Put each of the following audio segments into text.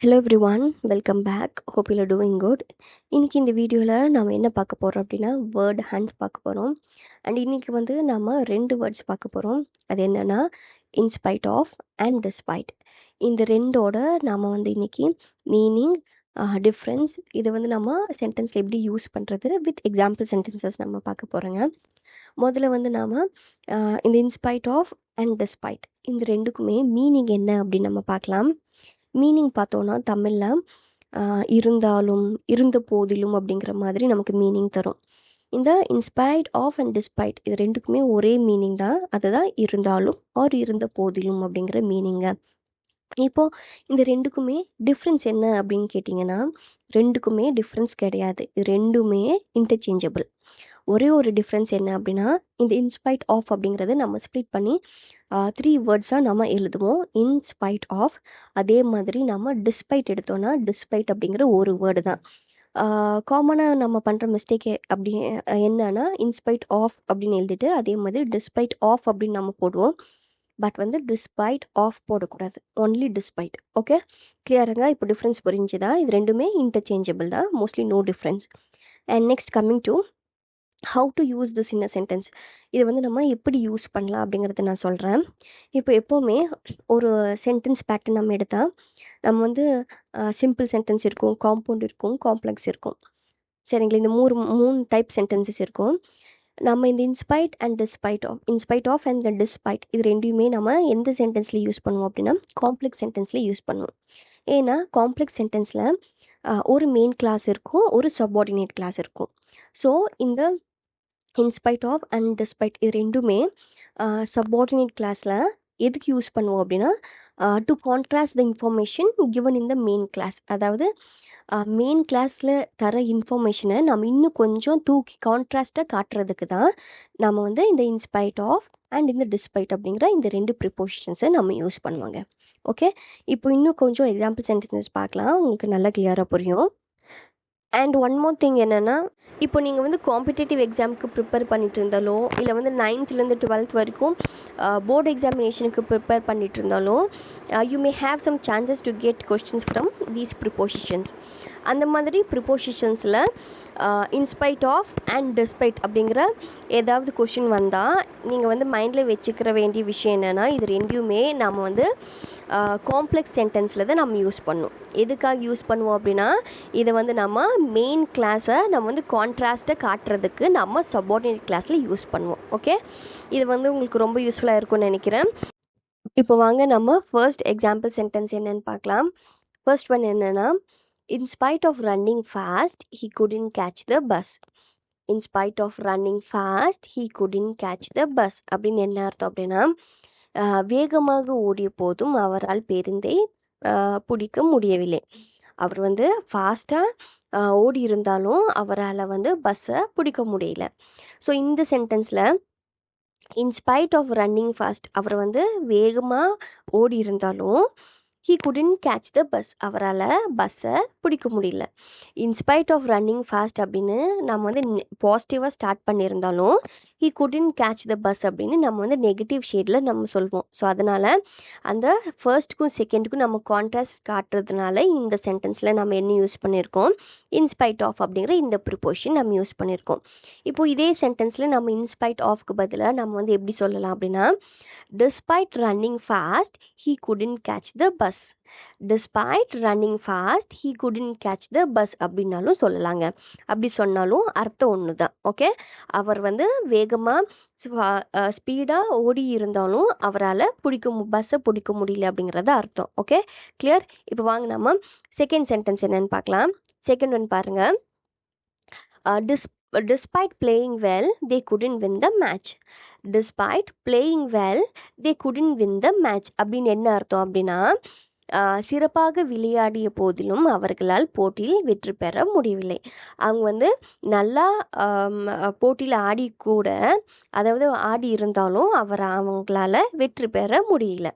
Hello everyone, welcome back. Hope you are doing good. இன்றைக்கி இந்த வீடியோவில் நம்ம என்ன பார்க்க போகிறோம் அப்படின்னா வேர்ட் ஹண்ட் பார்க்க போகிறோம். அண்ட் இன்றைக்கி நம்ம 2 வேர்ட்ஸ் பார்க்க போகிறோம். அது என்னென்னா இன்ஸ்பைட் ஆஃப் அண்ட் டிஸ்பைட். இந்த ரெண்டோட நாம் இன்றைக்கி மீனிங், டிஃப்ரென்ஸ், இதை நம்ம சென்டென்ஸில் எப்படி யூஸ் பண்ணுறது வித் எக்ஸாம்பிள் சென்டென்சஸ் நம்ம பார்க்க போகிறோங்க. முதல்ல நாம் இந்த இன்ஸ்பைட் ஆஃப் அண்ட் டிஸ்பைட் இந்த ரெண்டுக்குமே மீனிங் என்ன அப்படின்னு நம்ம பார்க்கலாம். மீனிங் பார்த்தோன்னா தமிழில் இருந்தாலும், இருந்த போதிலும் அப்படிங்கிற மாதிரி நமக்கு மீனிங் தரும். இந்த இன்ஸ்பைட் ஆஃப் அண்ட் டிஸ்பைட் இது ரெண்டுக்குமே ஒரே மீனிங் தான். அதுதான் இருந்தாலும் ஆர் இருந்த போதிலும் அப்படிங்கிற மீனிங்க. இப்போது இந்த ரெண்டுக்குமே டிஃப்ரென்ஸ் என்ன அப்படின்னு கேட்டிங்கன்னா, ரெண்டுக்குமே டிஃப்ரென்ஸ் கிடையாது. ரெண்டுமே இன்டர்சேஞ்சபிள். ஒரே ஒரு டிஃப்ரென்ஸ் என்ன அப்படின்னா, இந்த இன்ஸ்பைட் ஆஃப் அப்படிங்கிறத நம்ம ஸ்ப்ளிட் பண்ணி 3 வேர்ட்ஸாக நம்ம எழுதுவோம். In spite of. அதே மாதிரி நம்ம டிஸ்பைட் எடுத்தோன்னா டிஸ்பைட் அப்படிங்கிற ஒரு வேர்டு தான். காமனாக நம்ம பண்ணுற மிஸ்டேக் அப்படி என்னன்னா இன்ஸ்பைட் ஆஃப் அப்படின்னு எழுதிட்டு அதே மாதிரி டிஸ்பைட் ஆஃப் அப்படின்னு நம்ம போடுவோம். பட் டிஸ்பைட் ஆஃப் போடக்கூடாது, ஒன்லி டிஸ்பைட். ஓகே, கிளியருங்க? இப்போ டிஃப்ரென்ஸ் புரிஞ்சுதா? இது ரெண்டுமே இன்டர்சேஞ்சபிள் தான், mostly no difference. And next coming to how to use this in a sentence. இது நம்ம எப்படி யூஸ் பண்ணலாம் அப்படிங்கிறத நான் சொல்கிறேன். இப்போ எப்போவுமே ஒரு சென்டென்ஸ் பேட்டர்ன் நம்ம எடுத்தால் நம்ம சிம்பிள் சென்டென்ஸ் இருக்கும், காம்பவுண்ட் இருக்கும், காம்ப்ளெக்ஸ் இருக்கும். சரிங்களா? இந்த மூணு டைப் சென்டென்சஸ் இருக்கும். நம்ம இந்த in spite of and the despite இது ரெண்டையுமே நம்ம எந்த சென்டென்ஸில் யூஸ் பண்ணுவோம் அப்படின்னா காம்ப்ளெக்ஸ் சென்டென்ஸில் யூஸ் பண்ணுவோம். ஏன்னா காம்ப்ளெக்ஸ் சென்டென்ஸில் ஒரு மெயின் கிளாஸ் இருக்கும், ஒரு சப்பார்டினேட் கிளாஸ் இருக்கும். ஸோ இந்த இன்ஸ்பைட் ஆஃப் அண்ட் டிஸ்பைட் இது ரெண்டுமே சப்பார்டினேட் கிளாஸில் எதுக்கு யூஸ் பண்ணுவோம் அப்படின்னா to contrast the information given in the main clause. அதாவது மெயின் கிளாஸில் தர இன்ஃபர்மேஷனை நம்ம இன்னும் கொஞ்சம் தூக்கி கான்ட்ராஸ்ட்டாக காட்டுறதுக்கு தான் நம்ம இந்த இன்ஸ்பைட் ஆஃப் அண்ட் இந்த டிஸ்பைட் அப்படிங்கிற இந்த 2 ப்ரிப்போசிஷன்ஸை நம்ம யூஸ் பண்ணுவாங்க. ஓகே, இப்போ இன்னும் கொஞ்சம் எக்ஸாம்பிள் சென்டென்சஸ் பார்க்கலாம், உங்களுக்கு நல்லா கிளியராக புரியும். அண்ட் ஒன் மோர் திங் என்னென்னா, இப்போ நீங்கள் காம்படிட்டிவ் எக்ஸாமுக்கு ப்ரிப்பேர் பண்ணிட்டு இருந்தாலோ இல்லை 9th-லேருந்து 12th வரைக்கும் போர்டு எக்ஸாமினேஷனுக்கு ப்ரிப்பேர் பண்ணிட்டு இருந்தாலும் you may have some chances to get questions from these prepositions. அந்த மாதிரி ப்ரிப்போசிஷன்ஸில் இன்ஸ்பைட் ஆஃப் அண்ட் டிஸ்பைட் அப்படிங்கிற ஏதாவது கொஷின் வந்தால் நீங்கள் மைண்டில் வச்சுக்கிற வேண்டிய விஷயம் என்னென்னா, இது ரெண்டையுமே நம்ம காம்ப்ளெக்ஸ் சென்டென்ஸில் தான் நம்ம யூஸ் பண்ணுவோம். எதுக்காக யூஸ் பண்ணுவோம் அப்படின்னா, இதை நம்ம மெயின் கிளாஸை நம்ம கான்ட்ராஸ்ட்டை காட்டுறதுக்கு நம்ம சப்பார்டினேட் கிளாஸில் யூஸ் பண்ணுவோம். ஓகே, இது உங்களுக்கு ரொம்ப யூஸ்ஃபுல்லாக இருக்கும்னு நினைக்கிறேன். இப்போ வாங்க நம்ம ஃபர்ஸ்ட் எக்ஸாம்பிள் சென்டென்ஸ் என்னன்னு பார்க்கலாம். ஃபர்ஸ்ட் ஒன் என்னென்னா, in spite of running fast he couldn't catch the bus. In spite of running fast he couldn't catch the bus அப்படின்னு என்ன அர்த்தம் அப்படின்னா, வேகமாக ஓடிய போதும் அவரால் பேருந்தை பிடிக்க முடியவில்லை. அவர் ஃபாஸ்ட்டாக ஓடி இருந்தாலும் அவரால் பஸ்ஸை பிடிக்க முடியல. ஸோ இந்த சென்டென்ஸில் இன்ஸ்பைட் ஆஃப் ரன்னிங் ஃபாஸ்ட் அவர் வேகமாக ஓடி இருந்தாலும் he couldn't catch the bus அவரால் பஸ்ஸை பிடிக்க முடியல. இன்ஸ்பைட் ஆஃப் ரன்னிங் ஃபாஸ்ட் அப்படின்னு நம்ம பாசிட்டிவாக ஸ்டார்ட் பண்ணியிருந்தாலும் he couldn't catch the bus அப்படின்னு நம்ம நெகட்டிவ் ஷேடில் நம்ம சொல்வோம். ஸோ அதனால் அந்த ஃபர்ஸ்ட்டுக்கும் செகண்டுக்கும் நம்ம கான்ட்ராஸ்ட் காட்டுறதுனால இந்த சென்டென்ஸில் நம்ம என்ன யூஸ் பண்ணியிருக்கோம், இன்ஸ்பைட் ஆஃப் அப்படிங்கிற இந்த ப்ரிப்போசிஷன் நம்ம யூஸ் பண்ணியிருக்கோம். இப்போது இதே சென்டென்ஸில் நம்ம இன்ஸ்பைட் ஆஃப்க்கு பதிலாக நம்ம எப்படி சொல்லலாம் அப்படின்னா, despite running fast he couldn't catch the bus. despite running fast he couldn't catch the bus அப்படின்னாலும் சொல்லலாங்க. அப்படி சொன்னாலும் அர்த்தம் ஒன்று தான். ஓகே, அவர் வேகமாக ஸ்பீடாக ஓடி இருந்தாலும் அவரால் பஸ்ஸை பிடிக்க முடியல அப்படிங்கிறத அர்த்தம். Okay, clear? இப்போ வாங்க நம்ம செகண்ட் சென்டென்ஸ் என்னன்னு பார்க்கலாம். செகண்ட் ஒன் பாருங்கள். Despite playing well, they couldn't win the match. Despite playing well, they couldn't win the match அப்படின்னு என்ன அர்த்தம் அப்படின்னா, சிறப்பாக விளையாடிய போதிலும் அவர்களால் போட்டியில் வெற்றி பெற முடியவில்லை. அவங்க நல்லா போட்டியில் ஆடி கூட, அதாவது ஆடி இருந்தாலும் அவங்களால வெற்றி பெற முடியல.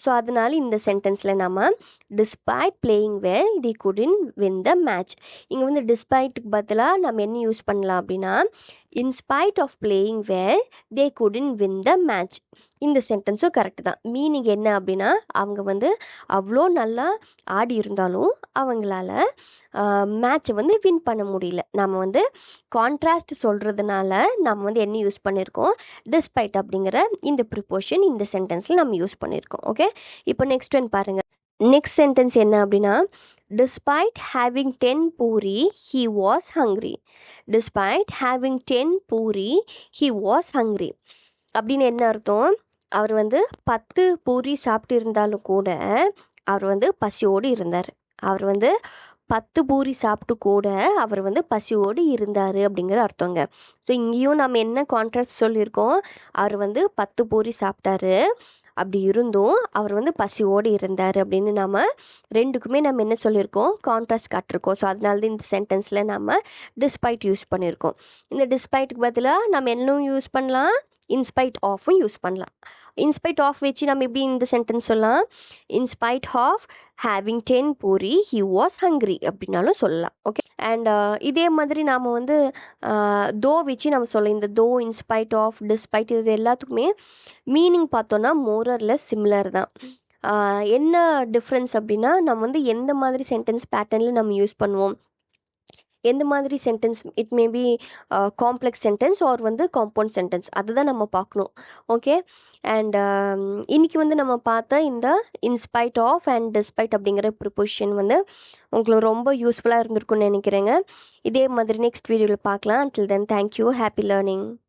ஸோ அதனால இந்த சென்டென்ஸில் நம்ம despite playing well they couldn't win the match. இங்கே டிஸ்பைட்டுக்கு பதிலாக நம்ம என்ன யூஸ் பண்ணலாம் அப்படின்னா, in spite of playing well they couldn't win the match. இந்த சென்டென்ஸும் கரெக்டு தான். மீனிங் என்ன அப்படின்னா, அவங்க வந்து அவ்வளோ நல்லா ஆடி இருந்தாலும் அவங்களால மேட்ச்சை வந்து வின் பண்ண முடியல. நம்ம வந்து கான்ட்ராஸ்ட் சொல்கிறதுனால நம்ம வந்து என்ன யூஸ் பண்ணியிருக்கோம், டிஸ்பைட் அப்படிங்கிற இந்த ப்ரிப்போஷன் இந்த சென்டென்ஸில் நம்ம யூஸ் பண்ணியிருக்கோம். ஓகே, இப்போ நெக்ஸ்ட் ஒன் பாருங்கள். நெக்ஸ்ட் சென்டென்ஸ் என்ன அப்படின்னா, despite having 10 puri he was hungry. despite having 10 puri he was hungry அப்படின்னு என்ன அர்த்தம்? அவர் வந்து 10 பூரி சாப்பிட்டு இருந்தாலும் கூட அவர் வந்து பசியோடு இருந்தார். அவர் வந்து 10 பூரி சாப்பிட்டு கூட அவர் வந்து பசியோடு இருந்தார் அப்படிங்கிற அர்த்தங்க. ஸோ இங்கேயும் நம்ம என்ன கான்ட்ராஸ்ட் சொல்லியிருக்கோம், அவர் வந்து 10 பூரி சாப்பிட்டாரு, அப்படி இருந்தும் அவர் வந்து பசியோடு இருந்தார் அப்படின்னு நம்ம ரெண்டுக்குமே நம்ம என்ன சொல்லியிருக்கோம், கான்ட்ராஸ்ட் காட்டிருக்கோம். ஸோ அதனால தான் இந்த சென்டென்ஸில் நம்ம டிஸ்பைட் யூஸ் பண்ணியிருக்கோம். இந்த டிஸ்பைட்டுக்கு பதிலாக நம்ம என்னவும் யூஸ் பண்ணலாம், இன்ஸ்பைட் ஆஃபும் யூஸ் பண்ணலாம். இன்ஸ்பைட் ஆஃப் வச்சு நம்ம எப்படி இந்த சென்டென்ஸ் சொல்லலாம், in spite of having 10 puri he was hungry அப்படின்னாலும் சொல்லலாம். ஓகே, அண்ட் இதே மாதிரி நாம் வந்து தோ வச்சு நம்ம சொல்லலாம். இந்த தோ, இன்ஸ்பைட் ஆஃப், டிஸ்பைட் இது எல்லாத்துக்குமே மீனிங் பார்த்தோன்னா மோரர்லெஸ் சிமிலர் தான். என்ன டிஃப்ரென்ஸ் அப்படின்னா, நம்ம வந்து எந்த மாதிரி சென்டென்ஸ் பேட்டர்னில் நம்ம யூஸ் பண்ணுவோம், எந்த மாதிரி sentence it may be complex sentence or வந்து காம்பவுண்ட் சென்டென்ஸ், அதுதான் நம்ம பார்க்கணும். ஓகே, அண்ட் இன்றைக்கி வந்து நம்ம பார்த்த இந்த இன்ஸ்பைட் ஆஃப் அண்ட் டிஸ்பைட் அப்படிங்கிற ப்ரிப்போசிஷன் வந்து உங்களுக்கு ரொம்ப யூஸ்ஃபுல்லாக இருந்திருக்குன்னு நினைக்கிறேங்க. இதே மாதிரி நெக்ஸ்ட் வீடியோவில் பார்க்கலாம். until then, thank you, happy learning.